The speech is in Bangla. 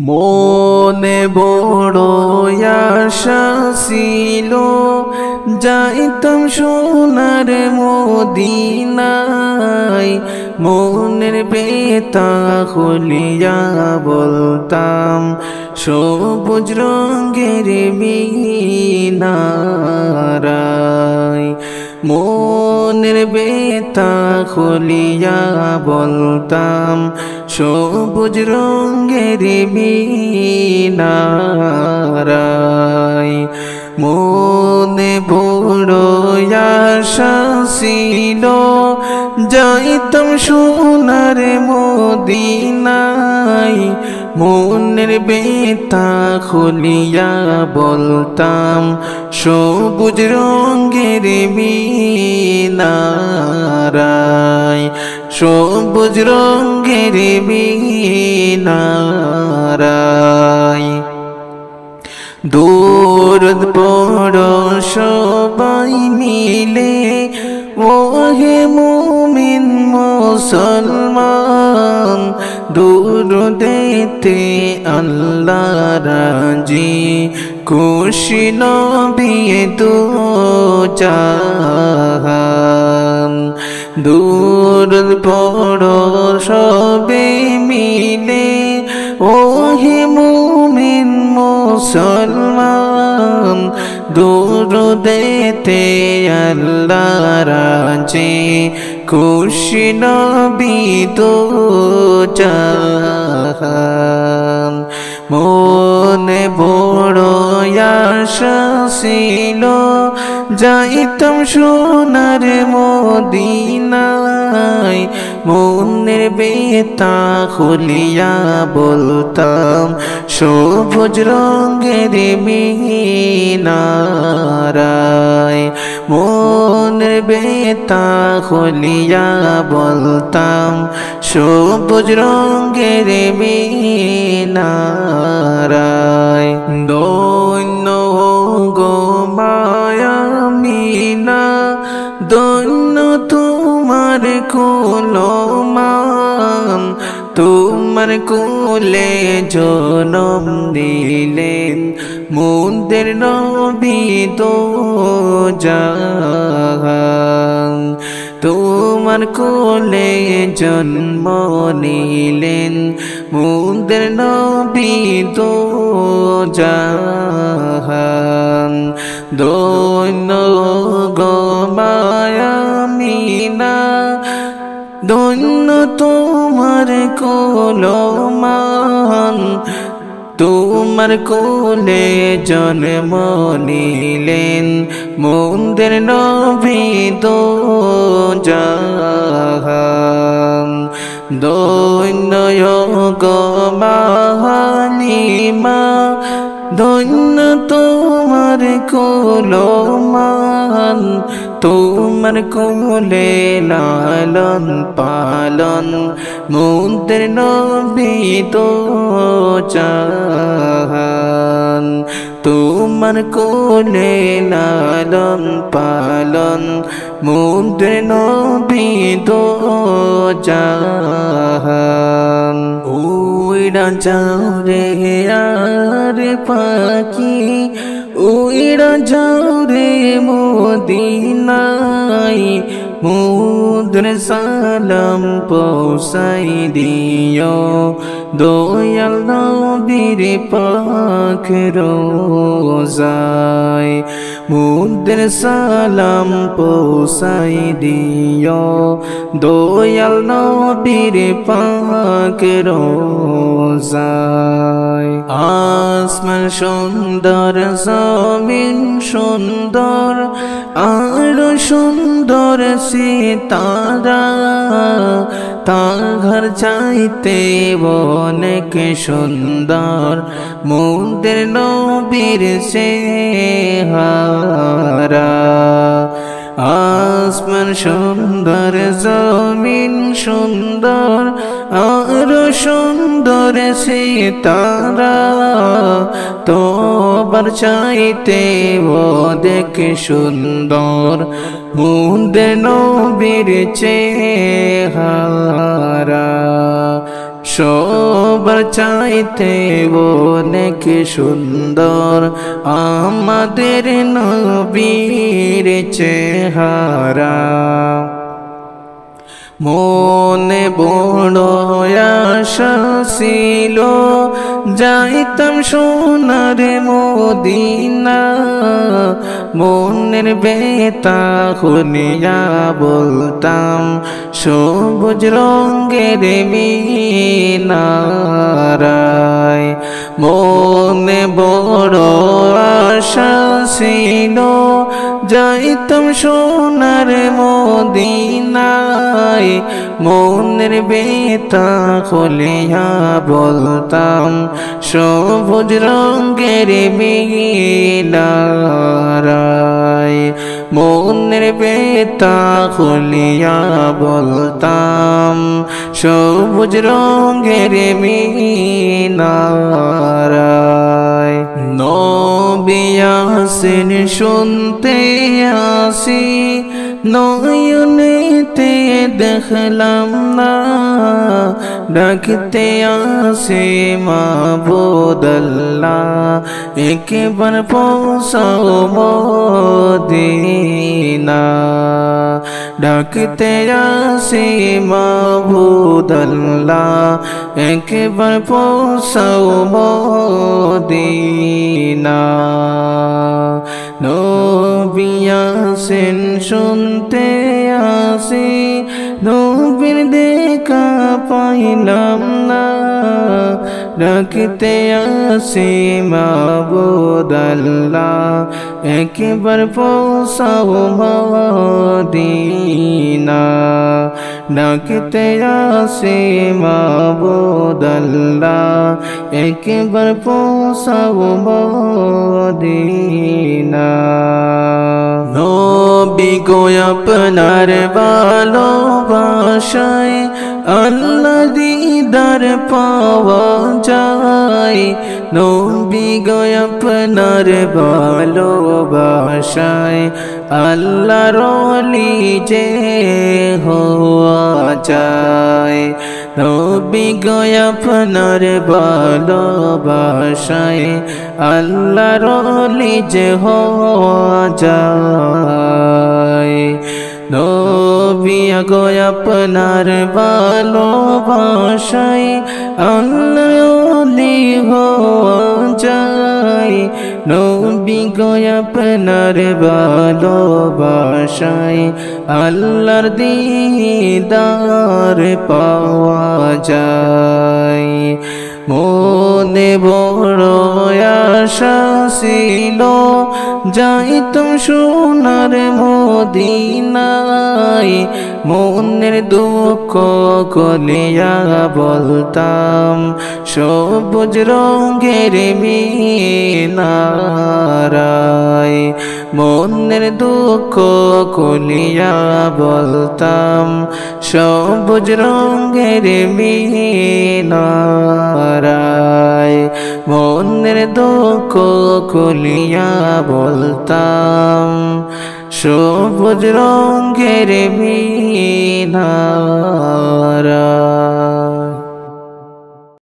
মনে বড় আশা ছিল যাইতাম সোনার মদিনায়, মনের বেতা খুলিয়া বলতাম সবুজ রঙের মিনারায়। মনের বেতা খুলিয়া বলতাম সবুজ রঙের মিনারায়। মনে বড় আশা ছিল যাইতাম সোনার মদিনায়, মনের বেতা খুলিয়া বলতাম সবুজ রঙের মিনারায়, সবুজ রঙের মিনারায়। দরুদ পড়ো সবাই মিলে ওহে মুমিন মুসলমান, দুরুদেতে আল্লাহ রাজি, খুশি নবী দো জাহান। দরুদ পড়ো সবে মিলে ওহে মুমিন মুসলমান, দুরুদেতে আল্লাহ রাজি, খুশি নবী দো জাহান। মনে বড় আশা ছিল যাইতাম সোনার মদিনায়, মনের বেতা খুলিয়া বলতাম সবুজ রঙের মিনারায়। মনের বেতা খুলিয়া বলতাম সবুজ রঙের মিনারায়। দৈন্য গো মায়া মিনা, দৈন্য তোমার কুলমান, তোমার কোলে জনম দিলেন মোদের নবী দো জাহান। তোমার কোলে জন্ম নিলেন মোদের নবী দো জাহান। দৈন্য গো মায়া মিনা, দৈন্য তোমার কুলমান, তোমার কোলে জন্ম নিলেন মোদের নবী দো জাহান। দৈন্য গো হালিমা, দৈন্য তোমার কুলমান, তোমার কোলে লালন পালন মোদের নবী দো জাহান। তোমার কোলে লালন পালন মোদের নবী দো জাহান। উইড়া যাও রে আর পাখি, উইড়া যাও রে মদিনায়, মোদের সালাম পৌঁছাই দিও দয়াল নবীর পাক রোজায়। মোদের সালাম পৌঁছাই দিও দয়াল নবীর পাক রোজায়। আসমান সুন্দর জমিন সুন্দর, আরো সুন্দর সিতারা, তার ঘর চাইতে অনেক সুন্দর মোদের নবীর চেহারা। আসমান সুন্দর জমিন সুন্দর, আরো সুন্দর সিতারা, তোবার চাইতে অনেক সুন্দর মোদের নবীর চেহারা। সবার চাইতে অনেক সুন্দর আমাদের নবীর চেহারা মনে বড় আশা ছিল যাইতাম সোনার মদিনা মনের বেতা খুনিয়া বলতাম সবুজ রঙের মিনারায় মনে বড় আশা ছিল যাইতাম সোনার মদিনায় মনের বেতা খুলিয়া বলতাম সবুজ রঙের মিনারায় মনের বেতা খুলিয়া বলতাম সবুজ রঙের মিনারায় নবী আসেন শুনতে আসি নয়নেতে দেখলাম না ডাকতে আসে মাবুদ আল্লাহ একবার পৌঁছাও মদিনা ডাকতে আসে মাবুদ আল্লাহ একবার পৌঁছাও মদিনা নবী আসেন শুনতে আসি নবীর দেখা পাইলাম না ডাকতে আসি মাবুদ আল্লাহ একবার পৌঁছাও মদিনা ডাকতে আসি মাবুদ আল্লাহ একবার পৌঁছাও মদিনা নবী গো আপনার ভালোবাসায় আল্লাহ দিদার পাওয়া যায় নবী গো আপনার ভালোবাসায় আল্লাহর ওলি যে হওয়া যায় নবী গো আপনার ভালোবাসায় আল্লাহর ওলি যে হওয়া যায় নবী গো আপনার ভালোবাসায় আল্লাহর ওলি হওয়া যায় নবী গো আপনার ভালোবাসায় আল্লাহর দিদার পাওয়া যায় মনে বড় আশা ছিল যাইতাম সোনার মদিনায় মনের দুঃখ কলিয়া বলতাম সবুজ রঙের মিনারায় মনের দুঃখ কলিয়া বলতাম সবুজ রঙের মিনারায় মনের দুঃখ কলিয়া বলতাম সবুজ রঙের মিনারায়